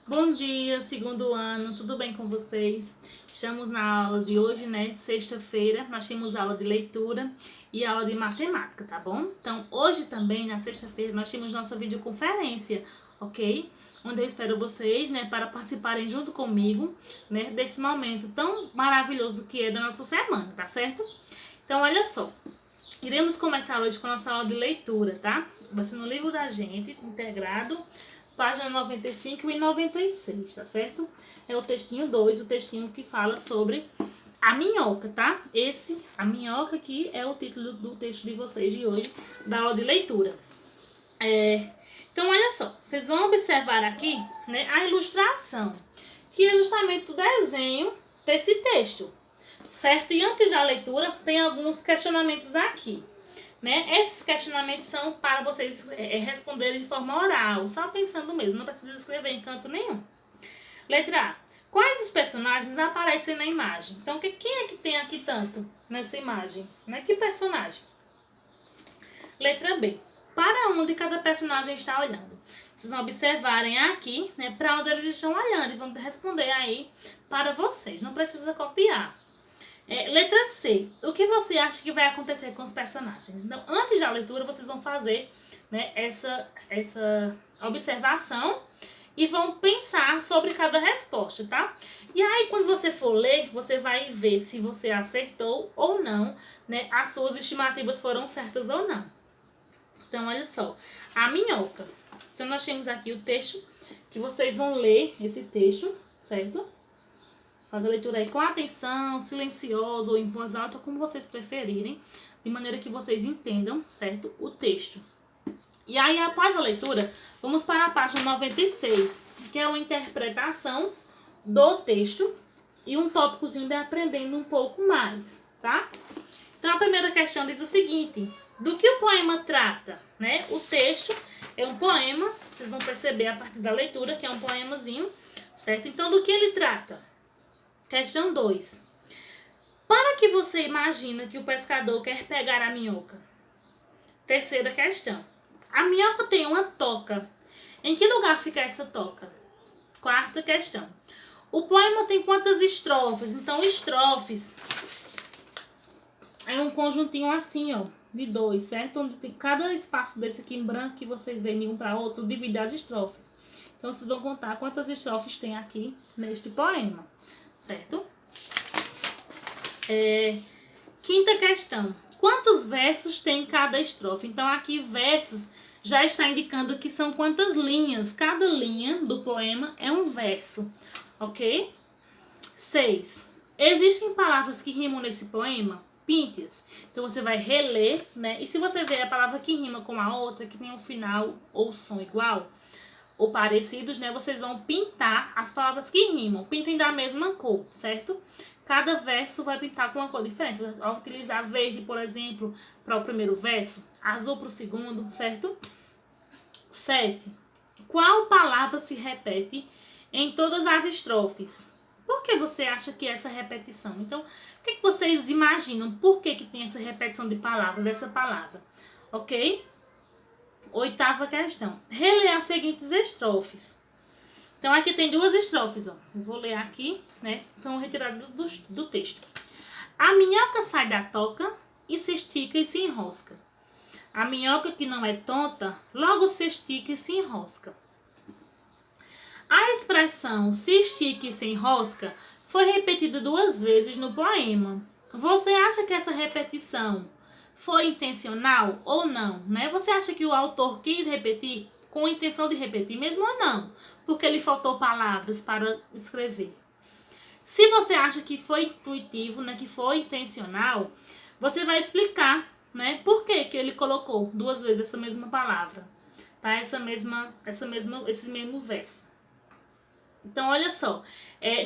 Bom dia, segundo ano, tudo bem com vocês? Estamos na aula de hoje, né? Sexta-feira, nós temos aula de leitura e aula de matemática, tá bom? Então, hoje também, na sexta-feira, nós temos nossa videoconferência, ok? Onde eu espero vocês, né, para participarem junto comigo, né, desse momento tão maravilhoso que é da nossa semana, tá certo? Então, olha só, iremos começar hoje com a nossa aula de leitura, tá? Vai ser no livro da gente, integrado, página 95 e 96, tá certo? É o textinho 2, o textinho que fala sobre a minhoca, tá? A minhoca, que é o título do texto de vocês de hoje, da aula de leitura. Então, olha só, vocês vão observar aqui, né, a ilustração, que é justamente o desenho desse texto, certo? E antes da leitura, tem alguns questionamentos aqui, né? Esses questionamentos são para vocês responderem de forma oral, só pensando mesmo, não precisa escrever em canto nenhum. Letra A. Quais os personagens aparecem na imagem? Então, quem é que tem aqui tanto nessa imagem? Né? Que personagem? Letra B. Para onde cada personagem está olhando? Vocês vão observarem aqui, né, para onde eles estão olhando e vão responder aí para vocês. Não precisa copiar. Letra C. O que você acha que vai acontecer com os personagens? Então, antes da leitura, vocês vão fazer, né, essa observação e vão pensar sobre cada resposta, tá? E aí, quando você for ler, você vai ver se você acertou ou não, né? As suas estimativas foram certas ou não. Então, olha só. A minhoca. Então, nós temos aqui o texto, que vocês vão ler esse texto, certo? Faz a leitura aí com atenção, silenciosa ou em voz alta, como vocês preferirem, de maneira que vocês entendam, certo? O texto. E aí, após a leitura, vamos para a página 96, que é uma interpretação do texto e um tópicozinho de aprendendo um pouco mais, tá? Então, a primeira questão diz o seguinte: do que o poema trata, né? O texto é um poema, vocês vão perceber a partir da leitura que é um poemazinho, certo? Então, do que ele trata? Questão 2. Para que você imagina que o pescador quer pegar a minhoca? Terceira questão. A minhoca tem uma toca. Em que lugar fica essa toca? Quarta questão. O poema tem quantas estrofes? Então, estrofes é um conjuntinho assim, ó, de 2, certo? Onde tem cada espaço desse aqui em branco que vocês veem de um para outro, divide as estrofes. Então, vocês vão contar quantas estrofes tem aqui neste poema, certo? Quinta questão. Quantos versos tem cada estrofe? Então, aqui versos já está indicando que são quantas linhas. Cada linha do poema é um verso, ok? 6. Existem palavras que rimam nesse poema? Pinte-as. Então, você vai reler, né? E se você ver a palavra que rima com a outra, que tem um final ou som igual ou parecidos, né? Vocês vão pintar as palavras que rimam. Pintem da mesma cor, certo? Cada verso vai pintar com uma cor diferente. Ao utilizar verde, por exemplo, para o primeiro verso, azul para o segundo, certo? 7. Qual palavra se repete em todas as estrofes? Por que você acha que essa repetição? Então, o que vocês imaginam? Por que tem essa repetição de palavra, dessa palavra? Ok? Oitava questão. Reler as seguintes estrofes. Então, aqui tem duas estrofes, ó. Eu vou ler aqui, né? São retiradas do texto. A minhoca sai da toca e se estica e se enrosca. A minhoca que não é tonta, logo se estica e se enrosca. A expressão se estica e se enrosca foi repetida 2 vezes no poema. Você acha que essa repetição foi intencional ou não, né? Você acha que o autor quis repetir com a intenção de repetir mesmo ou não? Porque lhe faltou palavras para escrever. Se você acha que foi intuitivo, né, que foi intencional, você vai explicar, né, por que ele colocou 2 vezes essa mesma palavra, tá? Esse mesmo verso. Então, olha só,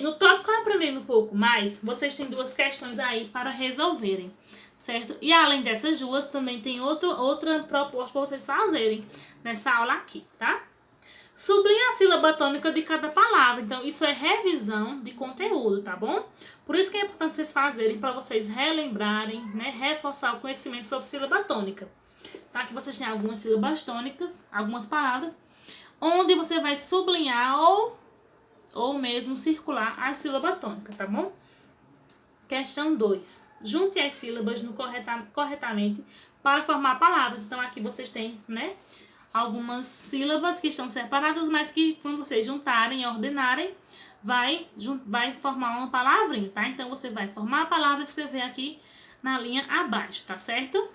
no tópico Aprendendo um pouco mais, vocês têm 2 questões aí para resolverem, certo? E além dessas 2, também tem outra proposta para vocês fazerem nessa aula aqui, tá? Sublinhe a sílaba tônica de cada palavra. Então, isso é revisão de conteúdo, tá bom? Por isso que é importante vocês fazerem, para vocês relembrarem, né, reforçar o conhecimento sobre sílaba tônica. Tá? Que vocês têm algumas sílabas tônicas, algumas palavras, onde você vai sublinhar ou ou mesmo circular a sílaba tônica, tá bom? Questão 2. Junte as sílabas corretamente para formar palavras. Então, aqui vocês têm, né, algumas sílabas que estão separadas, mas que quando vocês juntarem e ordenarem, vai formar uma palavrinha, tá? Então, você vai formar a palavra e escrever aqui na linha abaixo, tá certo?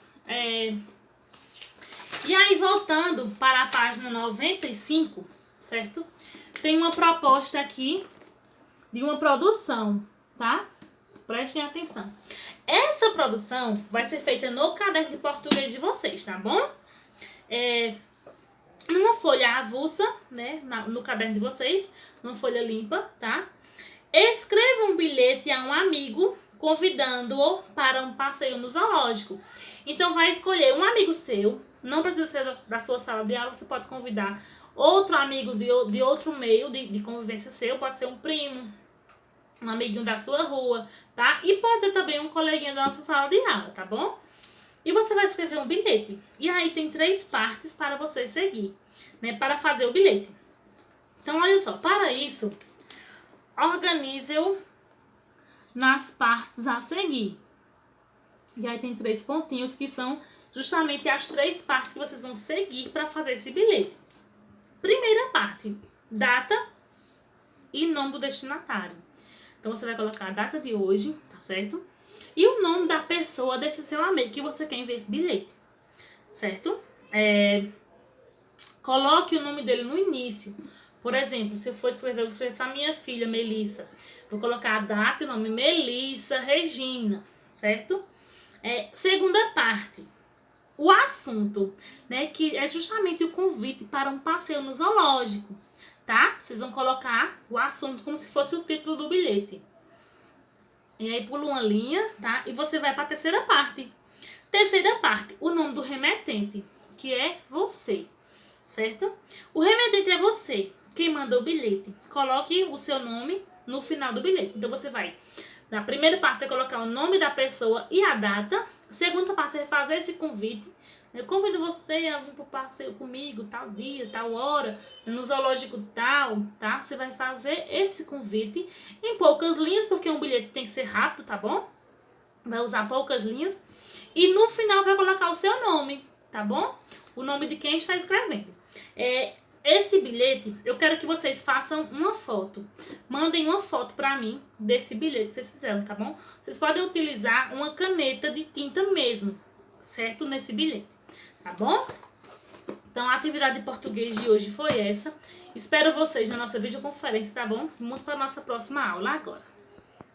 E aí, voltando para a página 95, certo? Tem uma proposta aqui de uma produção, tá? Prestem atenção. Essa produção vai ser feita no caderno de português de vocês, tá bom? Numa folha avulsa, né? No caderno de vocês, numa folha limpa, tá? Escreva um bilhete a um amigo convidando-o para um passeio no zoológico. Então, vai escolher um amigo seu, não precisa ser da sua sala de aula, você pode convidar outro amigo de outro meio de convivência seu, pode ser um primo, um amiguinho da sua rua, tá? E pode ser também um coleguinha da nossa sala de aula, tá bom? E você vai escrever um bilhete. E aí tem 3 partes para você seguir, né? Para fazer o bilhete. Então, olha só, para isso, organize-o nas partes a seguir. E aí tem 3 pontinhos que são justamente as 3 partes que vocês vão seguir para fazer esse bilhete. Primeira parte, data e nome do destinatário. Então, você vai colocar a data de hoje, tá certo? E o nome da pessoa desse seu amigo que você quer enviar esse bilhete, certo? Coloque o nome dele no início. Por exemplo, se eu for escrever, eu vou escrever para minha filha, Melissa. Vou colocar a data e o nome Melissa Regina, certo? Segunda parte, o assunto, né? Que é justamente o convite para um passeio no zoológico, tá? Vocês vão colocar o assunto como se fosse o título do bilhete. E aí pula uma linha, tá? E você vai para a terceira parte. Terceira parte, o nome do remetente, que é você, certo? O remetente é você, quem manda o bilhete. Coloque o seu nome no final do bilhete. Então, você vai, na primeira parte, vai colocar o nome da pessoa e a data. Segunda parte, você vai fazer esse convite. Eu convido você a vir para o passeio comigo, tal dia, tal hora, no zoológico tal, tá? Você vai fazer esse convite em poucas linhas, porque um bilhete tem que ser rápido, tá bom? Vai usar poucas linhas. E no final vai colocar o seu nome, tá bom? O nome de quem está escrevendo. Esse bilhete, eu quero que vocês façam uma foto. Mandem uma foto para mim desse bilhete que vocês fizeram, tá bom? Vocês podem utilizar uma caneta de tinta mesmo, certo? Nesse bilhete, tá bom? Então, a atividade de português de hoje foi essa. Espero vocês na nossa videoconferência, tá bom? Vamos para a nossa próxima aula agora.